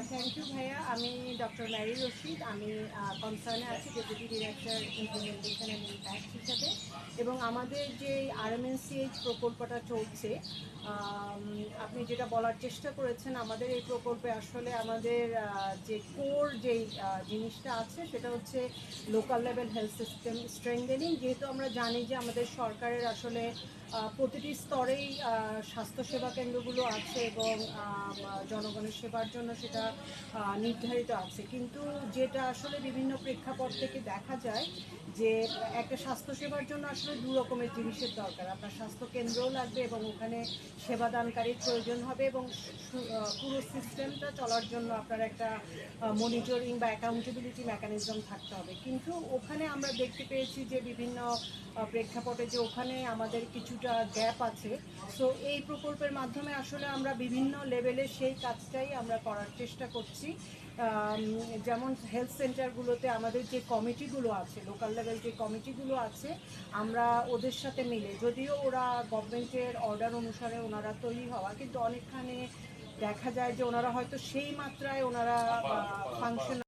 Thank you ভাইয়া। আমি doctor Mary Rashid. আমি কনসার্নে আছি deputy director implementation and impact হিসাবে। এবং আমাদের যে RMNCH প্রকল্পটা চলছে, আপনি যেটা বলার চেষ্টা করেছেন, আমাদের এই প্রকল্পে আসলে আমাদের যে কোর যেই জিনিসটা আছে সেটা হচ্ছে local level health system strengthening. যেহেতু আমরা জানি যে আমাদের সরকারের আসলে প্রতিটি স্তরেই স্বাস্থ্যসেবা কেন্দ্রগুলো আছে এবং জনগণের সেবার জন্য সেটা নির্ধারিত আছে, কিন্তু যেটা আসলে বিভিন্ন প্রেক্ষাপট থেকে দেখা যায় যে একটা স্বাস্থ্যসেবার জন্য আসলে দু রকমের জিনিসের দরকার। আপনার স্বাস্থ্য কেন্দ্রও লাগবে এবং ওখানে সেবাদানকারীর প্রয়োজন হবে, এবং পুরো সিস্টেমটা চলার জন্য আপনার একটা মনিটরিং বা অ্যাকাউন্টেবিলিটি মেকানিজম থাকতে হবে। কিন্তু ওখানে আমরা দেখতে পেয়েছি যে বিভিন্ন প্রেক্ষাপটে যে ওখানে আমাদের কিছুটা গ্যাপ আছে। সো এই প্রকল্পের মাধ্যমে আসলে আমরা বিভিন্ন লেভেলে সেই কাজটাই আমরা করার চেষ্টা করছি। যেমন হেলথ সেন্টারগুলোতে আমাদের যে কমিটিগুলো আছে, লোকাল লেভেল যে কমিটিগুলো আছে, আমরা ওদের সাথে মিলে, যদিও ওরা গভর্নমেন্টের অর্ডার অনুসারে ওনারা তৈরি হওয়া, কিন্তু অনেকখানে দেখা যায় যে ওনারা হয়তো সেই মাত্রায় ওনারা ফাংশন